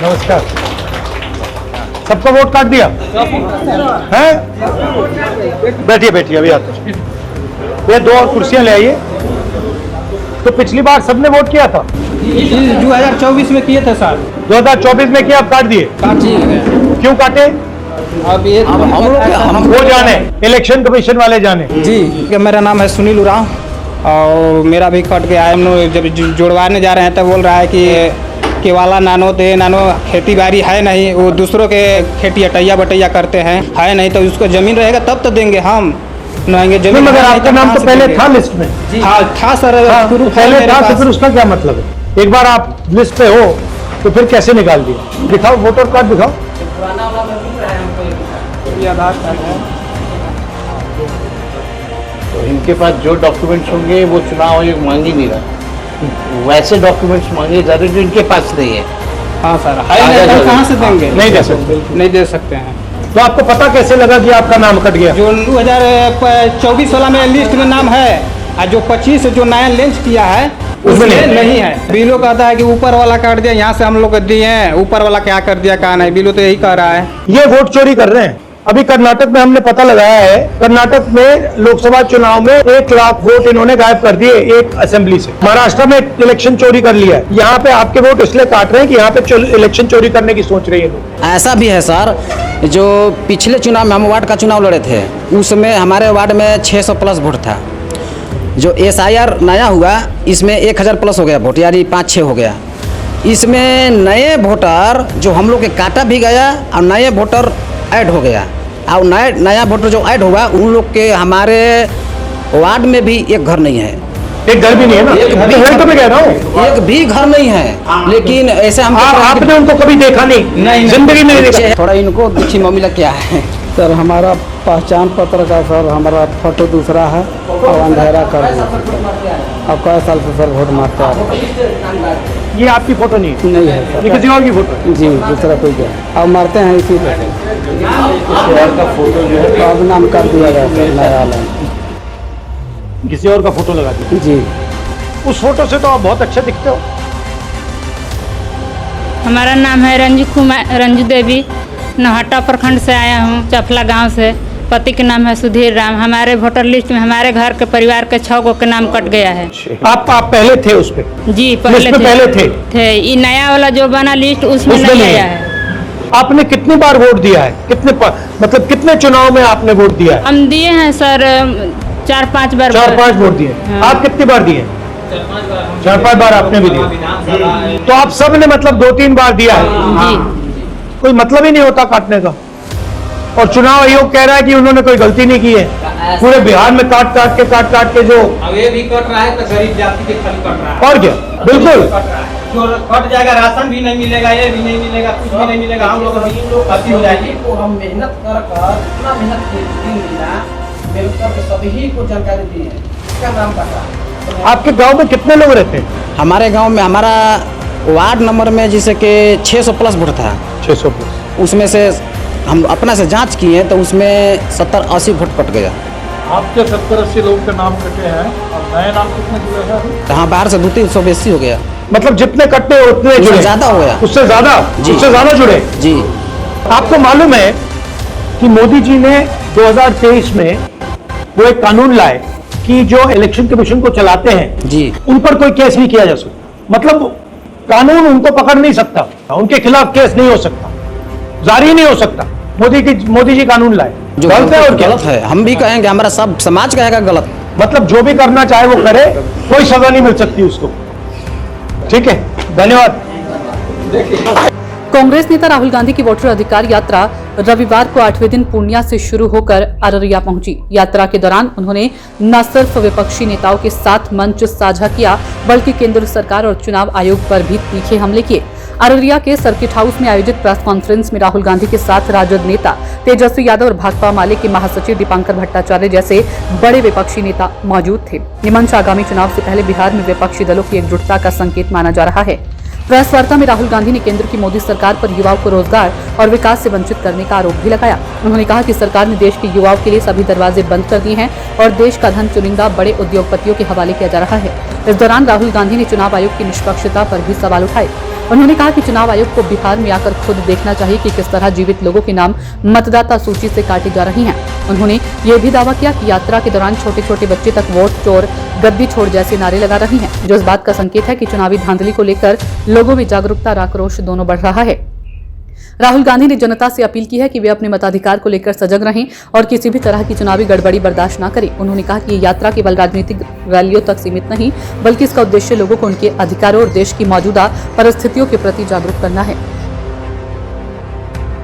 नमस्कार। सबका वोट काट दिया है? बैठिए बैठिए, अभी आते हैं। ये 2 और कुर्सियां ले आइए। तो पिछली बार सबने वोट किया था? 2024 में किए थे सर। 2024 में किया, आप काट दिए? क्यों काटे? अब ये हम वो जाने, इलेक्शन कमीशन वाले जाने। जी, मेरा नाम है सुनील उरांव और मेरा भी कट गया है। जब जुड़वाने जा रहे हैं तब बोल रहा है कि केवाला नानो दे नानो, खेती बाड़ी है नहीं, वो दूसरों के खेती अटैया बटैया करते हैं, है नहीं तो उसको जमीन रहेगा तब तो देंगे हम नहीं जमीन। मगर आपका नाम तो पहले था लिस्ट में? हाँ था सर, पहले था तो फिर उसका क्या मतलब है? एक बार आप लिस्ट पे हो तो फिर कैसे निकाल दिया? दिखाओ वोटर कार्ड दिखाओ। आधार कार्ड है। तो इनके पास जो डॉक्यूमेंट्स होंगे वो चुनाव आयोग मांग ही नहीं रहा, वैसे डॉक्यूमेंट्स मांगे जा रहे जो इनके पास नहीं है। हाँ सर, है नहीं तो कहाँ से देंगे? नहीं दे सकते, नहीं दे सकते हैं। तो आपको पता कैसे लगा कि आपका नाम कट गया? जो 2024 वाला में लिस्ट में नाम है और जो 25 जो नया लॉन्च किया है उसमें नहीं है। बिलो कहता है कि ऊपर वाला काट दिया, यहाँ से हम लोग दिए हैं, ऊपर वाला क्या कर दिया कहा नहीं, बिलो तो यही कह रहा है। ये वोट चोरी कर रहे हैं। अभी कर्नाटक में हमने पता लगाया है, कर्नाटक में लोकसभा चुनाव में 1 लाख वोट इन्होंने गायब कर दिए एक असेंबली से। महाराष्ट्र में इलेक्शन चोरी कर लिया है। यहाँ पे आपके वोट इसलिए काट रहे हैं कि यहाँ पे इलेक्शन चोरी करने की सोच रही है लोग। ऐसा भी है सर, जो पिछले चुनाव में हम वार्ड का चुनाव लड़े थे उसमें हमारे वार्ड में 600 प्लस वोट था। जो SIR नया हुआ इसमें 1000 प्लस हो गया वोट, यानी 5-6 हो गया। इसमें नए वोटर जो हम लोग के काटा भी गया और नए वोटर ऐड हो गया, और नया वोटर जो ऐड हुआ उन लोग के हमारे वार्ड में भी एक घर नहीं है। एक घर भी नहीं है ना? एक भी कह रहा हूँ, एक भी घर नहीं है। लेकिन ऐसे हम आपने उनको कभी देखा नहीं, जिंदगी में नहीं देखा। थोड़ा इनको दुखी मामला क्या है सर? हमारा पहचान पत्र का सर हमारा फोटो दूसरा है और अंधेरा कर दिया। अब कई साल से सर वोट मारते आ रहे हैं। ये आपकी फोटो नहीं है? नहीं है सर, ये किसी और की फोटो है? जी दूसरा कोई क्या, अब मारते हैं इसी पे। का फोटो जो है अब नाम कर दिया गया सर नया वाला। किसी और का फोटो लगा दिया? जी, उस फोटो से तो आप बहुत अच्छे दिखते हो। हमारा नाम है रंजू देवी, नौहट्टा प्रखंड से आया हूँ, चफला गांव से। पति के नाम है सुधीर राम। हमारे वोटर लिस्ट में हमारे घर के परिवार के 6 गो के नाम कट गया है। आप पहले थे उस पे? जी पहले थे। ये नया वाला जो बना लिस्ट उसमें नहीं आया है। आपने कितनी बार वोट दिया है? मतलब कितने चुनाव में आपने वोट दिया है? हम दिए हैं सर 4-5 बार। 4-5 वोट दिए। हाँ। आप कितनी बार दिए? 4-5 बार आपने भी दिया। तो आप सब ने मतलब 2-3 बार दिया है? जी। कोई मतलब ही नहीं होता काटने का। और चुनाव आयोग कह रहा है कि उन्होंने कोई गलती नहीं की है। पूरे बिहार में काट काट के जो अब ये भी कट रहा है तो गरीब जाति के खाली कट रहा है। और क्या, बिल्कुल जो कट जाएगा, राशन भी नहीं मिलेगा, ये भी नहीं मिलेगा, कुछ भी नहीं मिलेगा। हम लोग हो जाएगी। हम मेहनत कर इतना मेहनत सभी को जानकारी दी है, इसका नाम पता। आपके गांव में कितने लोग रहते हैं? हमारे गांव में हमारा वार्ड नंबर में जैसे कि 600 प्लस वोट था। 600 प्लस। उसमें से हम अपना से जांच किए तो उसमें 70-80 वोट कट गया। आपके 70-80 लोगों के नाम कटे हैं और नए नाम कितने जुड़े हैं? तो हाँ, बाहर से 200-300 बेसी हो गया। मतलब जितने कटते उतने जुड़े? ज्यादा हो गया। उससे ज्यादा? जी। उससे ज्यादा जुड़े? जी। आपको मालूम है कि मोदी जी ने 2023 में वो एक कानून लाए कि जो इलेक्शन कमीशन को चलाते हैं जी, उन पर कोई केस नहीं किया जा सकता। मतलब कानून उनको पकड़ नहीं सकता, उनके खिलाफ केस नहीं हो सकता, जारी नहीं हो सकता। मोदी जी कानून लाए, जो गलत है और क्या? गलत है। हम भी कहेंगे, हमारा सब समाज कहेगा गलत। मतलब जो भी करना चाहे वो करे, कोई सजा नहीं मिल सकती उसको। ठीक है, धन्यवाद। कांग्रेस नेता राहुल गांधी की वोटर अधिकार यात्रा रविवार को 8वें दिन पूर्णिया से शुरू होकर अररिया पहुंची। यात्रा के दौरान उन्होंने न सिर्फ विपक्षी नेताओं के साथ मंच साझा किया, बल्कि केंद्र सरकार और चुनाव आयोग पर भी तीखे हमले किए। अररिया के सर्किट हाउस में आयोजित प्रेस कॉन्फ्रेंस में राहुल गांधी के साथ राजद नेता तेजस्वी यादव और भाकपा माले के महासचिव दीपांकर भट्टाचार्य जैसे बड़े विपक्षी नेता मौजूद थे। ये मंच आगामी चुनाव से पहले बिहार में विपक्षी दलों की एकजुटता का संकेत माना जा रहा है। प्रेस वार्ता में राहुल गांधी ने केंद्र की मोदी सरकार पर युवाओं को रोजगार और विकास से वंचित करने का आरोप भी लगाया। उन्होंने कहा कि सरकार ने देश के युवाओं के लिए सभी दरवाजे बंद कर दिए हैं और देश का धन चुनिंदा बड़े उद्योगपतियों के हवाले किया जा रहा है। इस दौरान राहुल गांधी ने चुनाव आयोग की निष्पक्षता पर भी सवाल उठाए। उन्होंने कहा कि चुनाव आयोग को बिहार में आकर खुद देखना चाहिए कि किस तरह जीवित लोगों के नाम मतदाता सूची से काटे जा रहे हैं। उन्होंने ये भी दावा किया कि यात्रा के दौरान छोटे छोटे बच्चे तक वोट चोर, गद्दी छोड़ जैसे नारे लगा रहे हैं, जो इस बात का संकेत है कि चुनावी धांधली को लेकर लोगों में जागरूकता और आक्रोश दोनों बढ़ रहा है। राहुल गांधी ने जनता से अपील की है कि वे अपने मताधिकार को लेकर सजग रहें और किसी भी तरह की चुनावी गड़बड़ी बर्दाश्त न करें। उन्होंने कहा कि ये यात्रा केवल राजनीतिक रैलियों तक सीमित नहीं, बल्कि इसका उद्देश्य लोगों को उनके अधिकारों और देश की मौजूदा परिस्थितियों के प्रति जागरूक करना है।